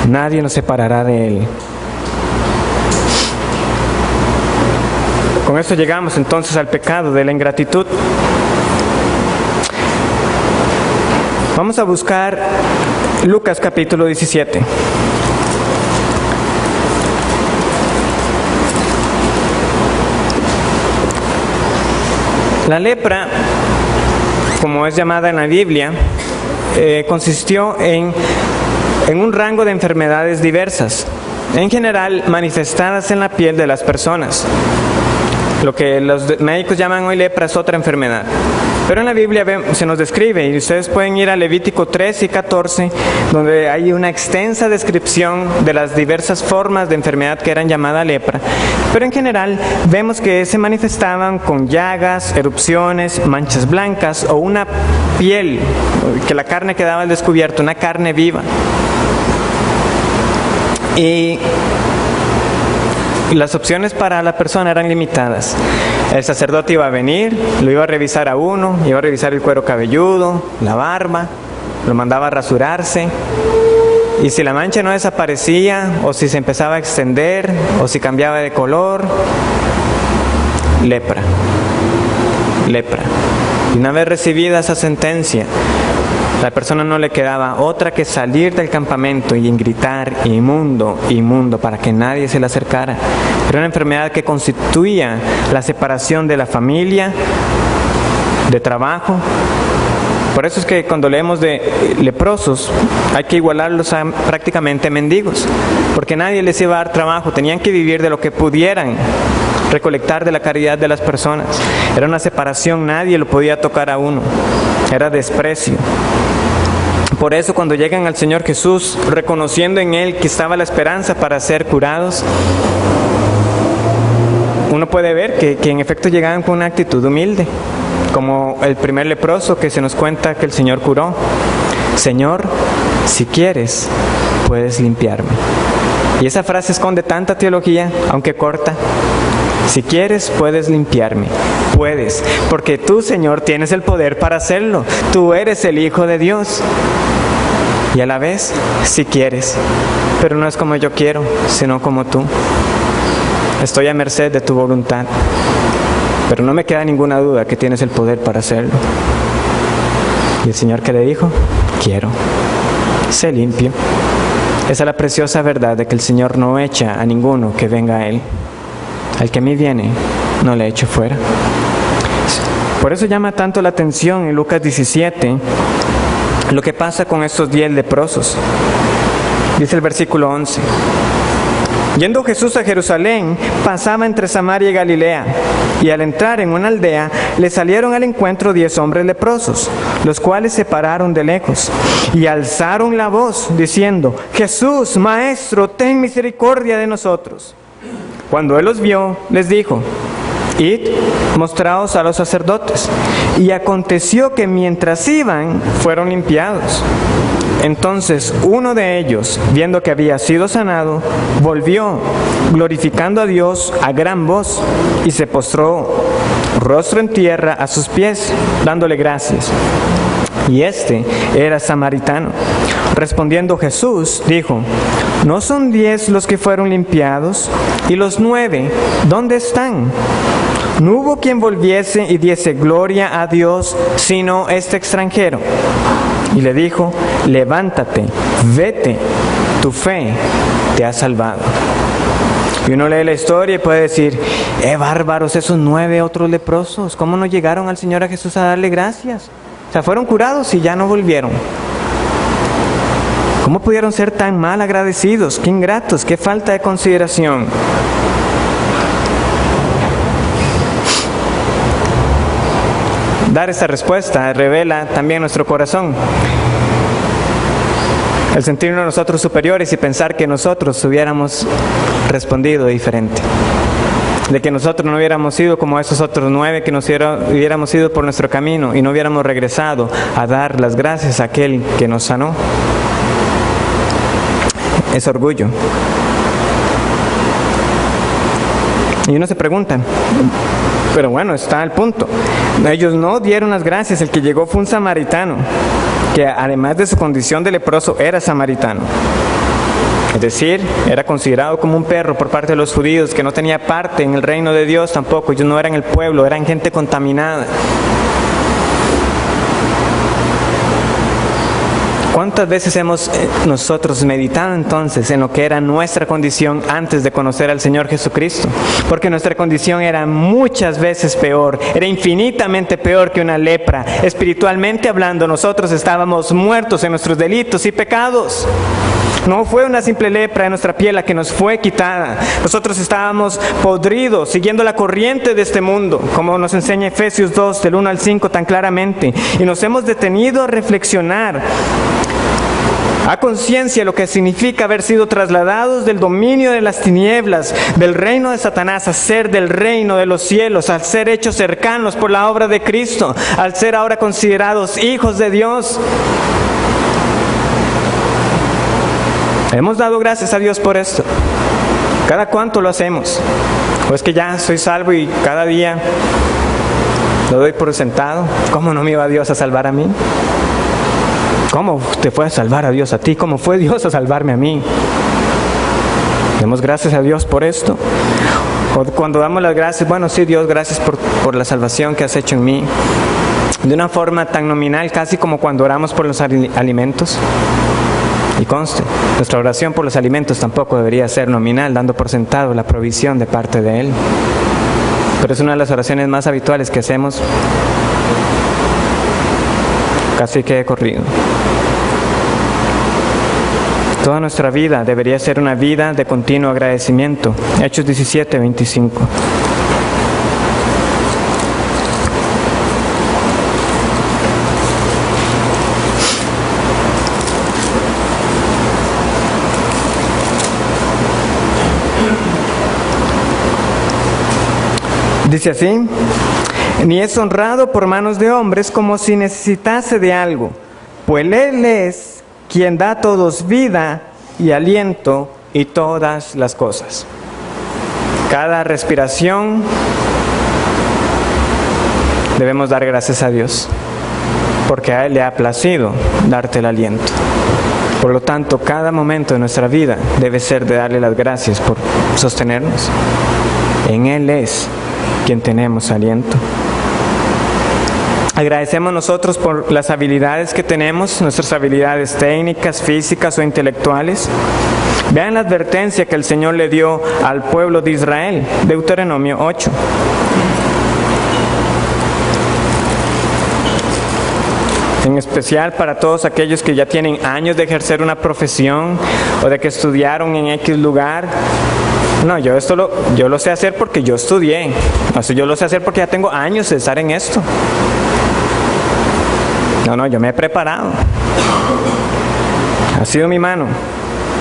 nadie nos separará de Él. Con esto llegamos entonces al pecado de la ingratitud. Vamos a buscar Lucas capítulo 17. La lepra, como es llamada en la Biblia, consistió en un rango de enfermedades diversas, en general manifestadas en la piel de las personas. Lo que los médicos llaman hoy lepra es otra enfermedad. Pero en la Biblia se nos describe, y ustedes pueden ir a Levítico 3 y 14, donde hay una extensa descripción de las diversas formas de enfermedad que eran llamada lepra. Pero en general vemos que se manifestaban con llagas, erupciones, manchas blancas o una piel, que la carne quedaba al descubierto, una carne viva. Y las opciones para la persona eran limitadas. El sacerdote iba a venir, lo iba a revisar a uno, iba a revisar el cuero cabelludo, la barba, lo mandaba a rasurarse. Y si la mancha no desaparecía, o si se empezaba a extender, o si cambiaba de color, lepra. Lepra. Y una vez recibida esa sentencia, la persona no le quedaba otra que salir del campamento y gritar, inmundo, inmundo, para que nadie se le acercara. Era una enfermedad que constituía la separación de la familia, de trabajo. Por eso es que cuando leemos de leprosos, hay que igualarlos a prácticamente mendigos, porque nadie les iba a dar trabajo, tenían que vivir de lo que pudieran recolectar de la caridad de las personas. Era una separación, nadie lo podía tocar a uno, era desprecio. Por eso cuando llegan al Señor Jesús, reconociendo en Él que estaba la esperanza para ser curados, uno puede ver que en efecto llegaban con una actitud humilde, como el primer leproso que se nos cuenta que el Señor curó. Señor, si quieres, puedes limpiarme. Y esa frase esconde tanta teología, aunque corta. Si quieres, puedes limpiarme. Puedes, porque tú, Señor, tienes el poder para hacerlo. Tú eres el Hijo de Dios. Y a la vez, si quieres, pero no es como yo quiero, sino como tú. Estoy a merced de tu voluntad, pero no me queda ninguna duda que tienes el poder para hacerlo. Y el Señor, ¿qué le dijo? Quiero. Sé limpio. Esa es la preciosa verdad de que el Señor no echa a ninguno que venga a Él. Al que a mí viene, no le echo fuera. Por eso llama tanto la atención en Lucas 17 lo que pasa con estos 10 leprosos. Dice el versículo 11. Yendo Jesús a Jerusalén, pasaba entre Samaria y Galilea, y al entrar en una aldea, le salieron al encuentro 10 hombres leprosos, los cuales se pararon de lejos, y alzaron la voz, diciendo: Jesús, Maestro, ten misericordia de nosotros. Cuando él los vio, les dijo: Id, mostraos a los sacerdotes. Y aconteció que mientras iban, fueron limpiados. Entonces uno de ellos, viendo que había sido sanado, volvió, glorificando a Dios a gran voz, y se postró, rostro en tierra, a sus pies, dándole gracias. Y este era samaritano. Respondiendo Jesús, dijo: ¿No son 10 los que fueron limpiados? ¿Y los 9, dónde están? No hubo quien volviese y diese gloria a Dios, sino este extranjero. Y le dijo: levántate, vete, tu fe te ha salvado. Y uno lee la historia y puede decir, bárbaros esos 9 otros leprosos, ¿cómo no llegaron al Señor a Jesús a darle gracias? O sea, fueron curados y ya no volvieron. ¿Cómo pudieron ser tan mal agradecidos? ¡Qué ingratos! ¡Qué falta de consideración! Dar esa respuesta revela también nuestro corazón. El sentirnos nosotros superiores y pensar que nosotros hubiéramos respondido diferente. De que nosotros no hubiéramos sido como esos otros 9, que hubiéramos ido por nuestro camino y no hubiéramos regresado a dar las gracias a aquel que nos sanó. Es orgullo. Y uno se pregunta, pero bueno, está el punto. Ellos no dieron las gracias, el que llegó fue un samaritano, que además de su condición de leproso, era samaritano. Es decir, era considerado como un perro por parte de los judíos, que no tenía parte en el reino de Dios tampoco. Ellos no eran el pueblo, eran gente contaminada. ¿Cuántas veces hemos nosotros meditado entonces en lo que era nuestra condición antes de conocer al Señor Jesucristo? Porque nuestra condición era muchas veces peor, era infinitamente peor que una lepra. Espiritualmente hablando, nosotros estábamos muertos en nuestros delitos y pecados. No fue una simple lepra en nuestra piel la que nos fue quitada. Nosotros estábamos podridos, siguiendo la corriente de este mundo, como nos enseña Efesios 2, del 1 al 5 tan claramente. Y nos hemos detenido a reflexionar a conciencia lo que significa haber sido trasladados del dominio de las tinieblas, del reino de Satanás, a ser del reino de los cielos, al ser hechos cercanos por la obra de Cristo, al ser ahora considerados hijos de Dios. Hemos dado gracias a Dios por esto. ¿Cada cuánto lo hacemos? ¿O es que ya soy salvo y cada día lo doy por sentado? ¿Cómo no me iba Dios a salvar a mí? ¿Cómo te fue a salvar a Dios a ti? ¿Cómo fue Dios a salvarme a mí? Demos gracias a Dios por esto. O cuando damos las gracias, bueno, sí, Dios, gracias por la salvación que has hecho en mí. De una forma tan nominal, casi como cuando oramos por los alimentos. Y conste, nuestra oración por los alimentos tampoco debería ser nominal, dando por sentado la provisión de parte de Él. Pero es una de las oraciones más habituales que hacemos, casi que de corrido. Toda nuestra vida debería ser una vida de continuo agradecimiento. Hechos 17, 25. Dice así: ni es honrado por manos de hombres como si necesitase de algo, pues Él es quien da a todos vida y aliento y todas las cosas. Cada respiración debemos dar gracias a Dios, porque a Él le ha placido darte el aliento. Por lo tanto, cada momento de nuestra vida debe ser de darle las gracias por sostenernos. En Él es quien tenemos aliento. Agradecemos nosotros por las habilidades que tenemos, nuestras habilidades técnicas, físicas o intelectuales. Vean la advertencia que el Señor le dio al pueblo de Israel, Deuteronomio 8. En especial para todos aquellos que ya tienen años de ejercer una profesión o de que estudiaron en X lugar. No, yo lo sé hacer porque yo estudié. O sea, yo lo sé hacer porque ya tengo años de estar en esto. No, yo me he preparado. Ha sido mi mano.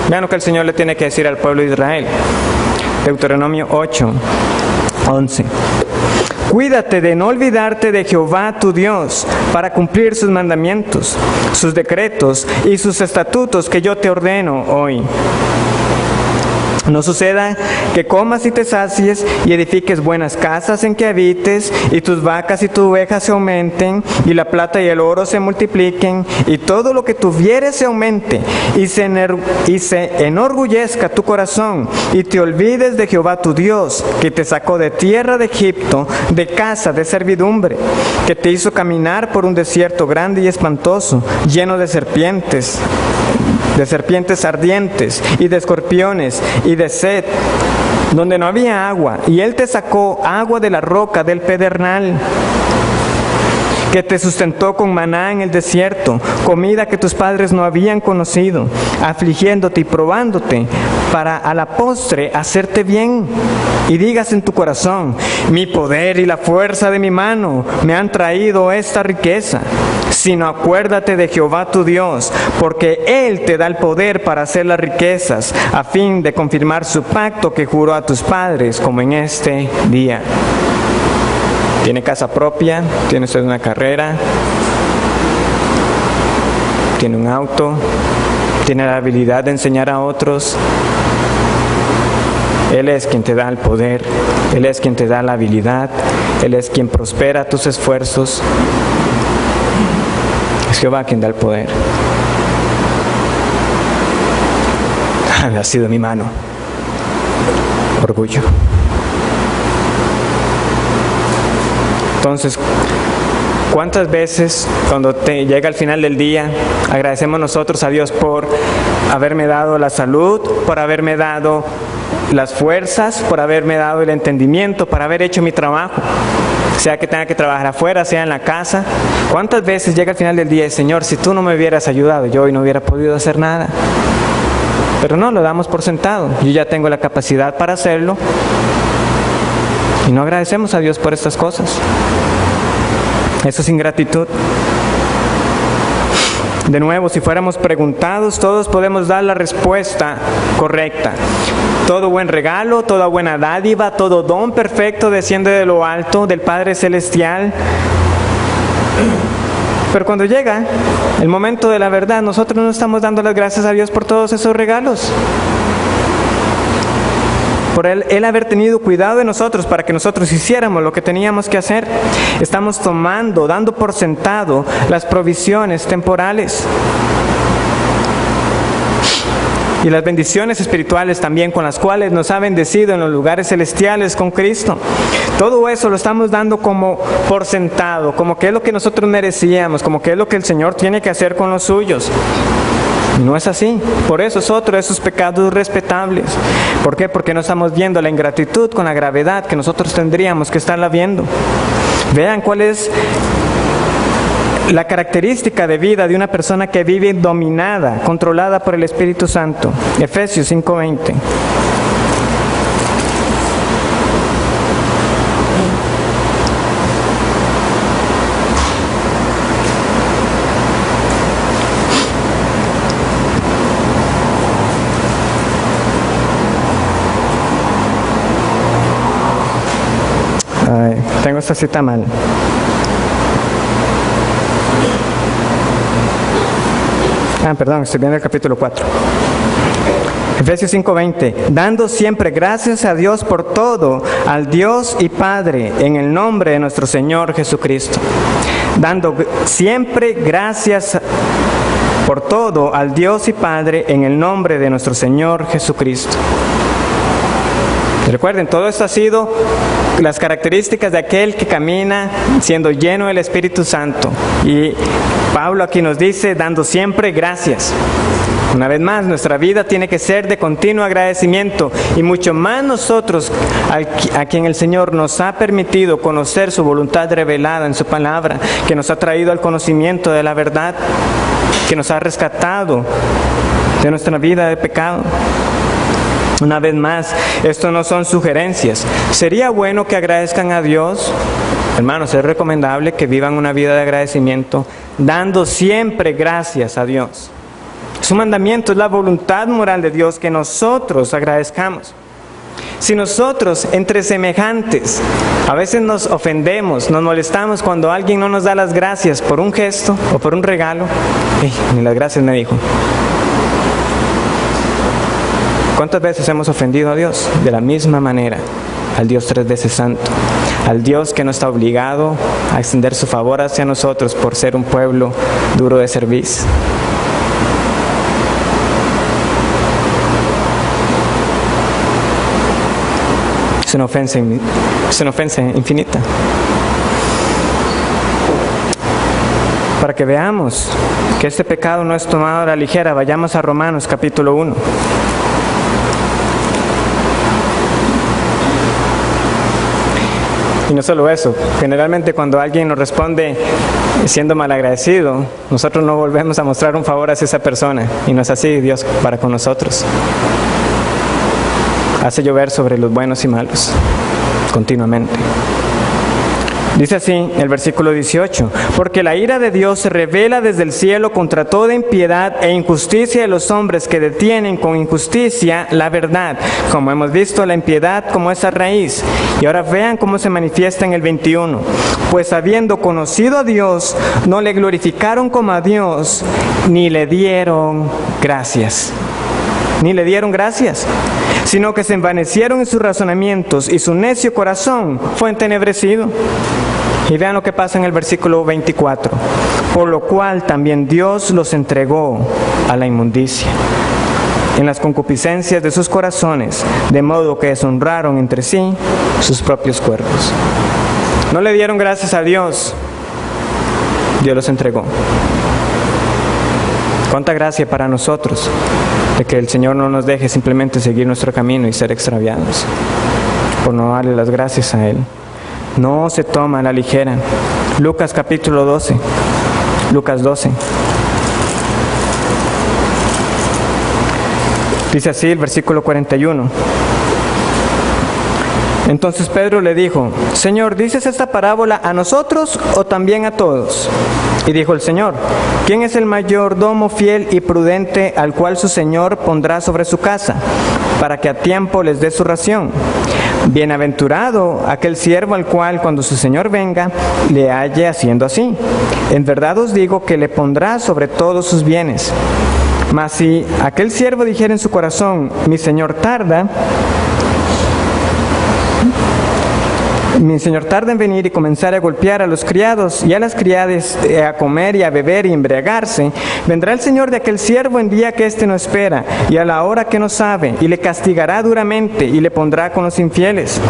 Vean lo que el Señor le tiene que decir al pueblo de Israel. Deuteronomio 8, 11. Cuídate de no olvidarte de Jehová tu Dios para cumplir sus mandamientos, sus decretos y sus estatutos que yo te ordeno hoy. No suceda que comas y te sacies y edifiques buenas casas en que habites, y tus vacas y tus ovejas se aumenten, y la plata y el oro se multipliquen, y todo lo que tuvieres se aumente, y se enorgullezca tu corazón, y te olvides de Jehová tu Dios, que te sacó de tierra de Egipto, de casa de servidumbre, que te hizo caminar por un desierto grande y espantoso, lleno de serpientes, de serpientes ardientes y de escorpiones y de sed, donde no había agua, y Él te sacó agua de la roca del pedernal, que te sustentó con maná en el desierto, comida que tus padres no habían conocido, afligiéndote y probándote, para a la postre hacerte bien. Y digas en tu corazón: mi poder y la fuerza de mi mano me han traído esta riqueza. Sino acuérdate de Jehová tu Dios, porque Él te da el poder para hacer las riquezas, a fin de confirmar su pacto que juró a tus padres, como en este día. ¿Tiene casa propia? ¿Tiene usted una carrera? ¿Tiene un auto? ¿Tiene la habilidad de enseñar a otros? Él es quien te da el poder, Él es quien te da la habilidad, Él es quien prospera tus esfuerzos. Es Jehová quien da el poder. Ha sido mi mano. Orgullo. Entonces, ¿cuántas veces cuando te llega al final del día agradecemos nosotros a Dios por haberme dado la salud, por haberme dado las fuerzas, por haberme dado el entendimiento, por haber hecho mi trabajo? Sea que tenga que trabajar afuera, sea en la casa. ¿Cuántas veces llega al final del día y Señor, si tú no me hubieras ayudado, yo hoy no hubiera podido hacer nada? Pero no, lo damos por sentado. Yo ya tengo la capacidad para hacerlo. Y no agradecemos a Dios por estas cosas. Eso es ingratitud. De nuevo, si fuéramos preguntados, todos podemos dar la respuesta correcta. Todo buen regalo, toda buena dádiva, todo don perfecto desciende de lo alto, del Padre Celestial. Pero cuando llega el momento de la verdad, nosotros no estamos dando las gracias a Dios por todos esos regalos. Por Él haber tenido cuidado de nosotros para que nosotros hiciéramos lo que teníamos que hacer. Estamos dando por sentado las provisiones temporales. Y las bendiciones espirituales también con las cuales nos ha bendecido en los lugares celestiales con Cristo. Todo eso lo estamos dando como por sentado, como que es lo que nosotros merecíamos, como que es lo que el Señor tiene que hacer con los suyos. Y no es así. Por eso es otro de esos pecados respetables. ¿Por qué? Porque no estamos viendo la ingratitud con la gravedad que nosotros tendríamos que estarla viendo. Vean cuál es la característica de vida de una persona que vive dominada, controlada por el Espíritu Santo. Efesios 5:20. Tengo esta cita mal. Perdón, estoy viendo el capítulo 4. Efesios 5:20. Dando siempre gracias a Dios por todo, al Dios y Padre, en el nombre de nuestro Señor Jesucristo. Dando siempre gracias por todo al Dios y Padre, en el nombre de nuestro Señor Jesucristo. Recuerden, todo esto ha sido las características de aquel que camina siendo lleno del Espíritu Santo. Y Pablo aquí nos dice, dando siempre gracias. Una vez más, nuestra vida tiene que ser de continuo agradecimiento, y mucho más nosotros a quien el Señor nos ha permitido conocer su voluntad revelada en su palabra, que nos ha traído al conocimiento de la verdad, que nos ha rescatado de nuestra vida de pecado. Una vez más, esto no son sugerencias. Sería bueno que agradezcan a Dios. Hermanos, es recomendable que vivan una vida de agradecimiento, dando siempre gracias a Dios. Su mandamiento es la voluntad moral de Dios, que nosotros agradezcamos. Si nosotros, entre semejantes, a veces nos ofendemos, nos molestamos cuando alguien no nos da las gracias por un gesto o por un regalo, ni las gracias me dijo. ¿Cuántas veces hemos ofendido a Dios? De la misma manera, al Dios 3 veces santo, al Dios que no está obligado a extender su favor hacia nosotros por ser un pueblo duro de servicio. Es una ofensa infinita. Para que veamos que este pecado no es tomado a la ligera, vayamos a Romanos capítulo 1. Y no solo eso, generalmente cuando alguien nos responde siendo malagradecido, nosotros no volvemos a mostrar un favor hacia esa persona. Y no es así Dios para con nosotros. Hace llover sobre los buenos y malos, continuamente. Dice así el versículo 18, porque la ira de Dios se revela desde el cielo contra toda impiedad e injusticia de los hombres que detienen con injusticia la verdad. Como hemos visto, la impiedad como esa raíz. Y ahora vean cómo se manifiesta en el 21. Pues habiendo conocido a Dios, no le glorificaron como a Dios, ni le dieron gracias. Ni le dieron gracias, sino que se envanecieron en sus razonamientos y su necio corazón fue entenebrecido. Y vean lo que pasa en el versículo 24. Por lo cual también Dios los entregó a la inmundicia en las concupiscencias de sus corazones, de modo que deshonraron entre sí sus propios cuerpos. No le dieron gracias a Dios, Dios los entregó. Cuánta gracia para nosotros de que el Señor no nos deje simplemente seguir nuestro camino y ser extraviados por no darle las gracias a Él. No se toma a la ligera. Lucas capítulo 12. Lucas 12. Dice así el versículo 41. Entonces Pedro le dijo, Señor, ¿dices esta parábola a nosotros o también a todos? Y dijo el Señor, ¿quién es el mayordomo fiel y prudente al cual su Señor pondrá sobre su casa, para que a tiempo les dé su ración? Bienaventurado aquel siervo al cual cuando su Señor venga le halle haciendo así. En verdad os digo que le pondrá sobre todos sus bienes. Mas si aquel siervo dijera en su corazón, mi Señor tarda en venir y comenzar a golpear a los criados y a las criadas, a comer y a beber y embriagarse, vendrá el Señor de aquel siervo en día que éste no espera y a la hora que no sabe, y le castigará duramente y le pondrá con los infieles.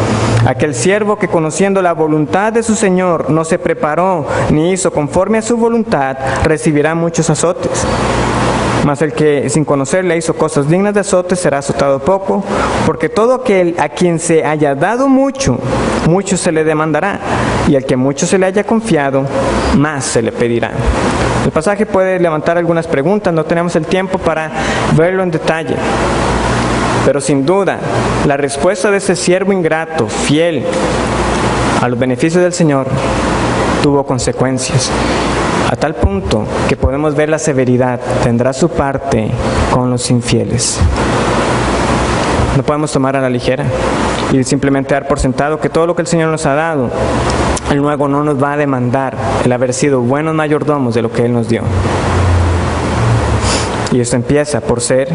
Aquel siervo que conociendo la voluntad de su Señor no se preparó ni hizo conforme a su voluntad, recibirá muchos azotes. Mas el que sin conocerle hizo cosas dignas de azote será azotado poco, porque todo aquel a quien se haya dado mucho, mucho se le demandará, y al que mucho se le haya confiado, más se le pedirá. El pasaje puede levantar algunas preguntas, no tenemos el tiempo para verlo en detalle. Pero sin duda, la respuesta de ese siervo ingrato, fiel a los beneficios del Señor, tuvo consecuencias. A tal punto que podemos ver la severidad tendrá su parte con los infieles. No podemos tomar a la ligera y simplemente dar por sentado que todo lo que el Señor nos ha dado, Él luego no nos va a demandar el haber sido buenos mayordomos de lo que Él nos dio. Y esto empieza por ser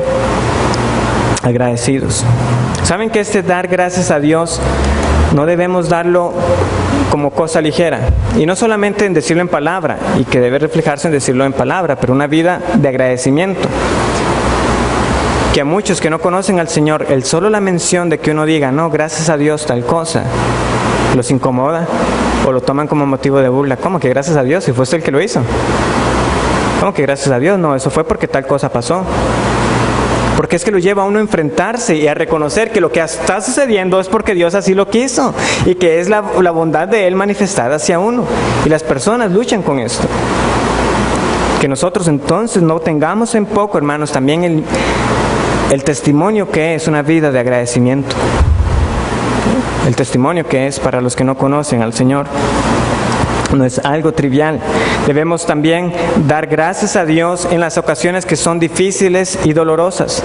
agradecidos. ¿Saben que este dar gracias a Dios no debemos darlo como cosa ligera? Y no solamente en decirlo en palabra, y que debe reflejarse en decirlo en palabra, pero una vida de agradecimiento. Que a muchos que no conocen al Señor, el solo la mención de que uno diga, no, gracias a Dios tal cosa, los incomoda o lo toman como motivo de burla. ¿Cómo que gracias a Dios? Si fue usted el que lo hizo. ¿Cómo que gracias a Dios? No, eso fue porque tal cosa pasó. Porque es que lo lleva a uno a enfrentarse y a reconocer que lo que está sucediendo es porque Dios así lo quiso y que es la bondad de Él manifestada hacia uno. Y las personas luchan con esto. Que nosotros entonces no tengamos en poco, hermanos, también el testimonio que es una vida de agradecimiento. El testimonio que es para los que no conocen al Señor. No es algo trivial. Debemos también dar gracias a Dios en las ocasiones que son difíciles y dolorosas.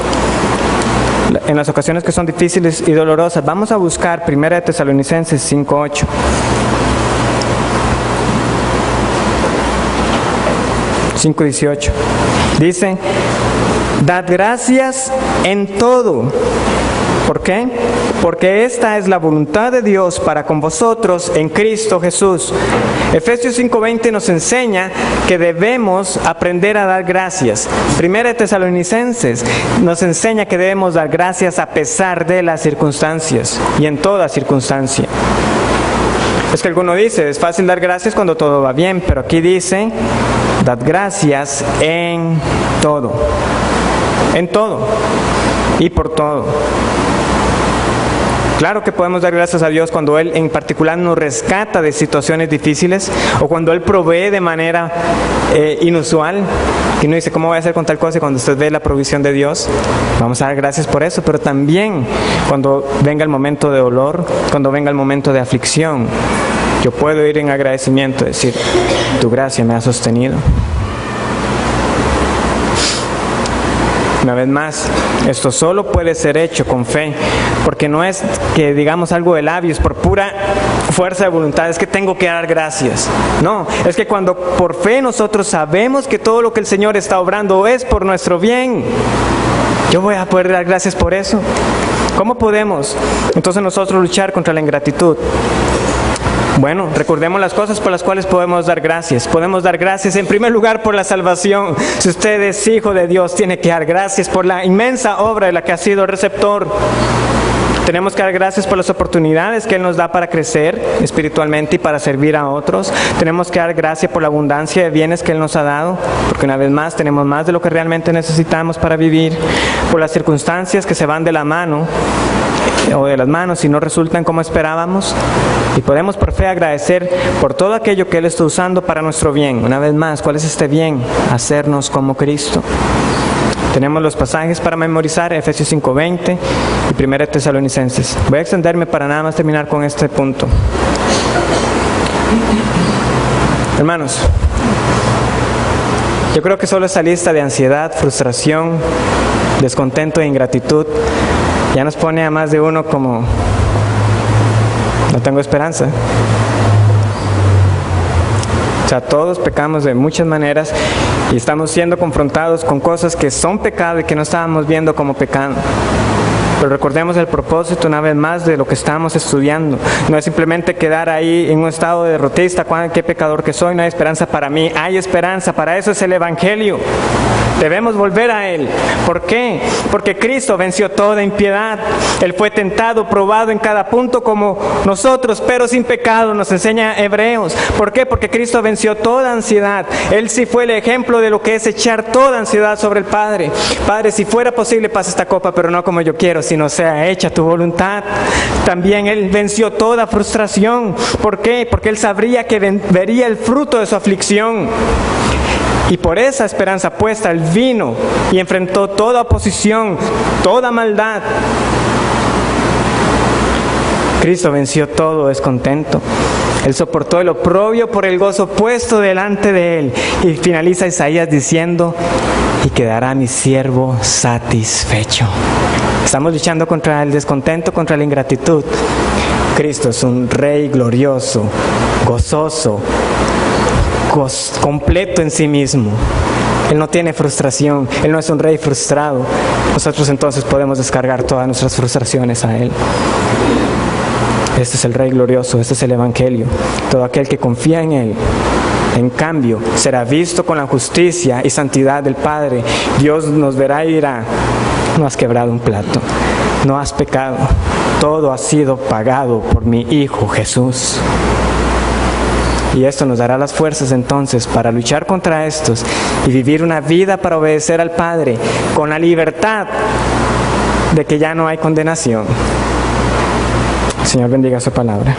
En las ocasiones que son difíciles y dolorosas. Vamos a buscar 1 Tesalonicenses 5:8. Dice, dad gracias en todo. ¿Por qué? Porque esta es la voluntad de Dios para con vosotros en Cristo Jesús. Efesios 5:20 nos enseña que debemos aprender a dar gracias. 1 Tesalonicenses nos enseña que debemos dar gracias a pesar de las circunstancias y en toda circunstancia. Es que alguno dice, es fácil dar gracias cuando todo va bien, pero aquí dice, dad gracias en todo y por todo. Claro que podemos dar gracias a Dios cuando Él en particular nos rescata de situaciones difíciles o cuando Él provee de manera inusual. Y uno dice, ¿cómo voy a hacer con tal cosa? Y cuando usted ve la provisión de Dios, vamos a dar gracias por eso. Pero también cuando venga el momento de dolor, cuando venga el momento de aflicción, yo puedo ir en agradecimiento y decir, tu gracia me ha sostenido. Una vez más, esto solo puede ser hecho con fe, porque no es que digamos algo de labios por pura fuerza de voluntad, es que tengo que dar gracias. No, es que cuando por fe nosotros sabemos que todo lo que el Señor está obrando es por nuestro bien, yo voy a poder dar gracias por eso. ¿Cómo podemos entonces nosotros luchar contra la ingratitud? Bueno, recordemos las cosas por las cuales podemos dar gracias. Podemos dar gracias en primer lugar por la salvación. Si usted es hijo de Dios, tiene que dar gracias por la inmensa obra de la que ha sido receptor. Tenemos que dar gracias por las oportunidades que Él nos da para crecer espiritualmente y para servir a otros. Tenemos que dar gracias por la abundancia de bienes que Él nos ha dado, porque una vez más tenemos más de lo que realmente necesitamos para vivir. Por las circunstancias que se van de la mano o de las manos y no resultan como esperábamos. Y podemos por fe agradecer por todo aquello que Él está usando para nuestro bien. Una vez más, ¿cuál es este bien? Hacernos como Cristo. Tenemos los pasajes para memorizar, Efesios 5:20 y 1 Tesalonicenses. Voy a extenderme para nada más terminar con este punto. Hermanos, yo creo que solo esta lista de ansiedad, frustración, descontento e ingratitud ya nos pone a más de uno como, no tengo esperanza. O sea, todos pecamos de muchas maneras y estamos siendo confrontados con cosas que son pecado y que no estábamos viendo como pecado. Pero recordemos el propósito una vez más de lo que estamos estudiando. No es simplemente quedar ahí en un estado derrotista, qué pecador que soy, no hay esperanza para mí. Hay esperanza, para eso es el Evangelio. Debemos volver a Él. ¿Por qué? Porque Cristo venció toda impiedad. Él fue tentado, probado en cada punto como nosotros, pero sin pecado, nos enseña Hebreos. ¿Por qué? Porque Cristo venció toda ansiedad. Él sí fue el ejemplo de lo que es echar toda ansiedad sobre el Padre. Padre, si fuera posible, pasa esta copa, pero no como yo quiero, sino sea hecha tu voluntad. También Él venció toda frustración. ¿Por qué? Porque Él sabría que vería el fruto de su aflicción. Y por esa esperanza puesta, Él vino y enfrentó toda oposición, toda maldad. Cristo venció todo descontento. Él soportó el oprobio por el gozo puesto delante de Él. Y finaliza Isaías diciendo, y quedará mi siervo satisfecho. Estamos luchando contra el descontento, contra la ingratitud. Cristo es un Rey glorioso, gozoso, completo en sí mismo. Él no tiene frustración, Él no es un rey frustrado. Nosotros entonces podemos descargar todas nuestras frustraciones a Él. Este es el Rey glorioso, este es el Evangelio. Todo aquel que confía en Él, en cambio, será visto con la justicia y santidad del Padre. Dios nos verá y dirá, no has quebrado un plato, no has pecado, todo ha sido pagado por mi Hijo Jesús. Y esto nos dará las fuerzas entonces para luchar contra estos y vivir una vida para obedecer al Padre con la libertad de que ya no hay condenación. Señor bendiga su palabra.